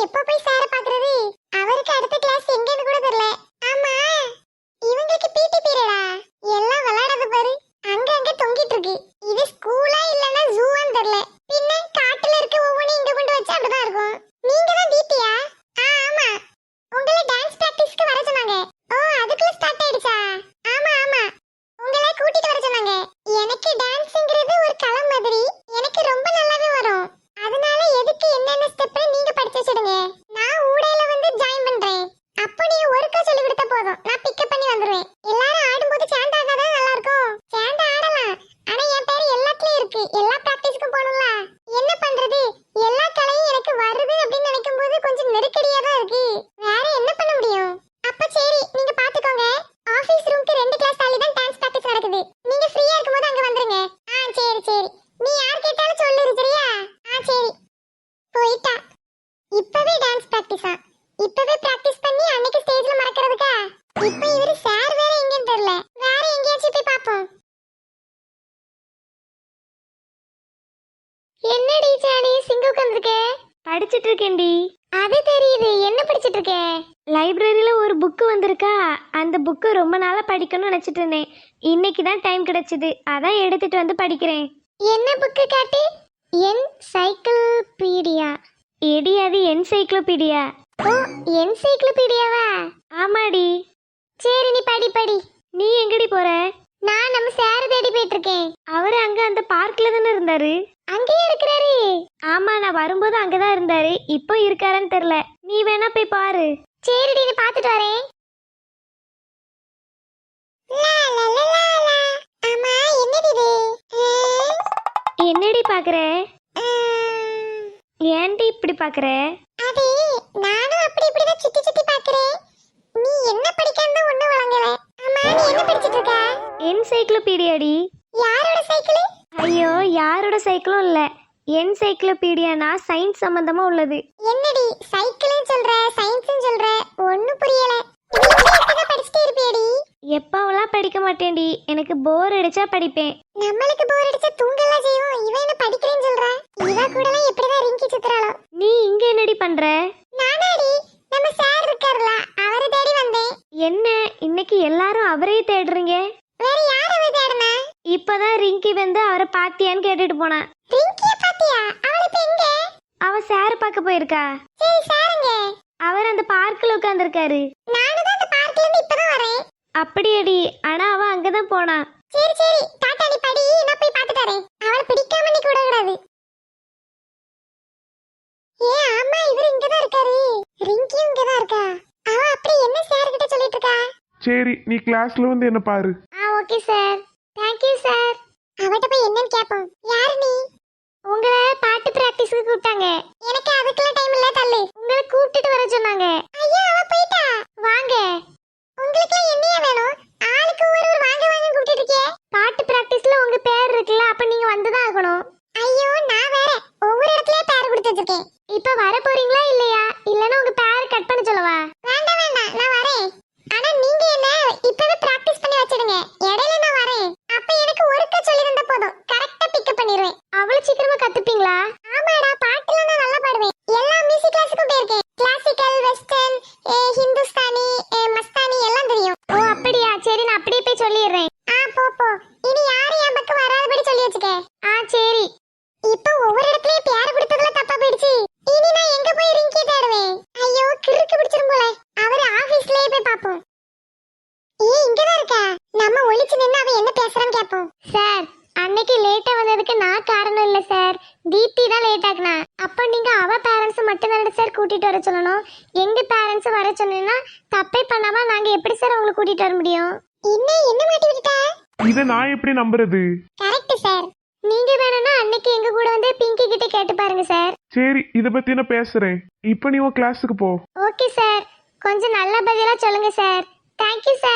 எப்ப போய் சார பாக்குறது? அவருக்கு அடுத்த கிளாஸ் எங்கன்னு கூட தெரியல. ஆமா, இவங்களுக்கு பிடி பீரியடா? எல்லாம் விளையாடாத பாரு, அங்க அங்க தொங்கிட்டு இருக்கு. இது ஸ்கூலா இல்லனா ஜூவான்னு தெரியல. பின்ன காட்டுல இருக்க ஒவ்வொன்றையும் இங்க கொண்டு வச்சா அப்படிதான் இருக்கும். நீங்க தான் பிடியா? ஆமா, உங்களை டான்ஸ் பிராக்டிஸ்க்கு வர சொன்னாங்க. ஓ, அதுக்குள்ள ஸ்டார்ட் ஆயிடுச்சா? ஆமா ஆமா, உங்களை கூட்டிட்டு வர சொன்னாங்க. எனக்கு டான்ஸ்ங்கிறது ஒரு கலை மாதிரி, எனக்கு ரொம்ப நல்லாவே வரும். அதனால எதுக்கு என்னென்ன ஸ்டெப் நீங்க படிச்சு வச்சிடுங்க. நான் ஊடையில வந்து ஜாயின் பண்றேன். அப்ப நீ ஒருக்கா சொல்லி கொடுத்தா போதும், நான் பிக்கப் பண்ணி வந்துருவேன். எல்லாரும் ஆடும்போது சேர்ந்து ஆடினா நல்லா இருக்கும். சேர்ந்து ஆடலாம், ஆனா என் பேரு எல்லாத்துலயும் இருக்கு. எல்லா பிராக்டிஸ்க்கும் போகணும்ல. என்ன பண்றது, எல்லா கலையும் எனக்கு வருது அப்படின்னு நினைக்கும் போது கொஞ்சம் நெருக்கடியா தான் இருக்கு. வேற என்ன பண்ண முடியும்? அப்ப சரி, நீங்க பாத்துக்கோங்க. ஆபீஸ் ரூமுக்கு 2 கிளாஸ் தள்ளி தான் டான்ஸ் பிராக்டிஸ் நடக்குது. நீங்க ஃப்ரீயா இருக்கும்போது அங்க வந்துருங்க. சரி சரி, நீ யார் கேட்டாலும் சொல்லிரு, சரியா? சரி. போயிட்டா. இப்பவே டான்ஸ் பிராக்டிஸா? இப்பவே பிராக்டிஸ் பண்ணி அன்னைக்கு ஸ்டேஜ்ல மறக்கிறதுக்கா? இப்ப இவரு சார் வேற எங்கன்னு தெரியல. வேற எங்கேயாச்சும் போய் பாப்போம். என்னடி ஜானி சிங்க உட்கார்ந்திருக்க? படிச்சிட்டு இருக்கேன்டி. அது தெரியுது. என்ன படிச்சிட்டு இருக்க? லைப்ரரியில ஒரு புக்கு வந்திருக்கா, அந்த புக்கு ரொம்ப நாளா படிக்கணும்னு நினைச்சிட்டு இருந்தேன். இன்னைக்கு தான் டைம் கிடைச்சது, அதான் எடுத்துட்டு வந்து படிக்கிறேன். என்ன புக்கு காட்டு? என்சைக்ளோபீடியா. எடி, அது என்சைக்ளோபீடியா. ஓ, என்சைக்ளோபீடியாவா? ஆமாடி. சரி, நீ படி படி. நீ எங்கடி போற? நான் நம்ம சார் தேடி போயிட்டு இருக்கேன். அவரு அங்க அந்த பார்க்ல தானே இருந்தாரு. அங்கேயே இருக்கிறாரு. ஆமா, நான் வரும்போது அங்கதான் இருந்தாரு. இப்போ இருக்காருன்னு தெரியல. நீ வேணா போய் பாரு. சரிடி, நீ பாத்துட்டு வரேன். ஆமா, என்னது இது? என்னடி பாக்குற? ஏன்டி இப்படி பாக்குற? அது நானும் அப்படி இப்படி தான் சுத்தி சுத்தி பாக்குறேன். நீ என்ன படிக்கன்னு ஒண்ணு வழங்கல. ஆமா, நீ என்ன படிச்சிட்டு இருக்க? என்சைக்ளோபீடியாடி. யாரோட சைக்கிள்? ஐயோ, யாரோட சைக்கிளும் இல்ல. என்சைக்ளோபீடியானா சயின்ஸ் சம்பந்தமா உள்ளது. என்னடி சைக்கிள்னு சொல்ற, சயின்ஸ்னு சொல்ற? ஒண்ணும் புரியல. நீ படிச்சிட்டே இருப்பியடி? எப்பவெல்லாம் படிக்க மாட்டேன்டி, எனக்கு போர் அடிச்சா படிப்பேன். நம்மளுக்கு போர் அடிச்சா தூங்கலாம் செய்வோம். இவன் என்ன படிக்கிறேன்னு சொல்றா? இவ கூடலாம் எப்படிதான் ரிங்கி சுத்துறாளோ? நீ இங்க என்னடி பண்ற? நானாடி நம்ம சார் இருக்காருல, அவரை தேடி வந்தேன். என்ன இன்னைக்கு எல்லாரும் அவரே தேடுறீங்க? வேற யார போய் தேடுனா? இப்பதான் ரிங்கி வந்து அவரை பாத்தியான்னு கேட்டுட்டு போனா. ரிங்கிய பாத்தியா? அவள இப்ப எங்க? அவ சார் பார்க்க போயிருக்கா. சரி, சாருங்க. அவர் அந்த பார்க்ல உட்கார்ந்திருக்காரு. நானும் தான் அந்த பார்க்ல இருந்து இப்பதான் வரேன். அப்படியேடி, ஆனா அவ அங்கதான் போனா. சரி சரி, டாடா, நீ படி, நான் போய் பாத்துட்டு வரேன். அவளை பிடிக்காம நீ கூட கூடாது. ஆமா, இவர் இங்கதான் இருக்காரு. ரிங்கியும் இங்கதான் இருக்கா. அவ அப்படி என்ன சார் கிட்ட சொல்லிட்டு இருக்கா? சரி, நீ கிளாஸ்ல வந்து என்ன பாரு. Okay sir. Thank you sir. அவட்ட போய் என்னன்னு கேப்போம். யாரு நீ? உங்களை பாட்டு பிராக்டிஸ்க்கு கூப்பிட்டாங்க. எனக்கு அதுக்கெல்லாம் டைம் இல்ல, தள்ளு. உங்களை கூப்பிட்டுட்டு வர சொன்னாங்க. ஐயோ, அவ போயிட்டா. வாங்க. உங்களுக்கு என்னையா வேணும்? ஆளுக்கு ஒரு வாங்க வாங்க கூப்பிட்டு இருக்கீங்க. பாட்டு பிராக்டிஸ்ல உங்க பேர் இருக்குல்ல, அப்ப நீங்க வந்துதான் ஆகணும். ஐயோ, நான் வேற ஒவ்வொரு இடத்துலயே பேர் கொடுத்து வச்சிருக்கேன். இப்ப வர போறீங்களா இல்லையா? இல்லனா உங்க பேரை கட் பண்ண சொல்லவா? வேண்டாம் வேண்டாம், நான் வரேன். ஆனா நீங்க என்ன இப்பவே பிராக்டிஸ் பண்ணி வச்சிடுங்க. இடையில நான் வரேன். அப்ப எனக்கு ஒருக்க சொல்லிருந்தா போதும், கரெக்ட்டா பிக்கப் பண்ணிடுவேன். அவ்வளவு சீக்கிரமா கத்துப்பீங்களா? ஆமாடா, பாட்டுல நான் நல்லா பாடுவேன். எல்லா மியூசிக் கிளாஸுக்கும் போயிருக்கேன். கிளாசிக்கல், வெஸ்டர்ன், ஹிந்துஸ்தானி, மஸ்தானி எல்லாம் தெரியும். ஓ அப்படியா? சரி, நான் அப்படியே போய் சொல்லிடுறேன். போ. இனி யாரும் என் பக்கம் வராதபடி சொல்லி வச்சுக்க. சரி. இப்போ ஒவ்வொரு இடத்துலயும் பேர் கொடுத்ததுல தப்பா போயிடுச்சு. இனி நான் எங்க போய் ரிங்கி தேடுவேன்? ஐயோ, கிறுக்கு பிடிச்சிரும் போல. அவர் ஆபீஸ்லயே போய் பாப்போம். இங்கதான் இருக்கா? நம்ம ஒளிச்சு நின்னு அவ என்ன பேசுறான்னு கேப்போம். சார், அன்னைக்கு லேட்டா வந்ததுக்கு நான் காரணம் இல்ல சார். தீப்தி தான் லேட் ஆகுனா. அப்ப நீங்க அவ பேரண்ட்ஸ் மட்டும் தானே சார் கூட்டிட்டு வர சொல்லணும். எங்க பேரண்ட்ஸ் வர சொன்னீங்கன்னா தப்பே பண்ணாம நாங்க எப்படி சார் உங்களை கூட்டிட்டு வர முடியும்? என்ன மாட்டி விட்டுட்டா? இத நான் எப்படி நம்புறது? Correct sir. நீங்க வேணும்னா அன்னைக்கு எங்க கூட வந்து பிங்கி கிட்ட கேட்டு பாருங்க சார். சரி, இத பத்தி நான் பேசுறேன். இப்போ நீ உன் கிளாஸுக்கு போ. Okay sir. கொஞ்சம் நல்ல பதிலா சொல்லுங்க சார். Thank you sir.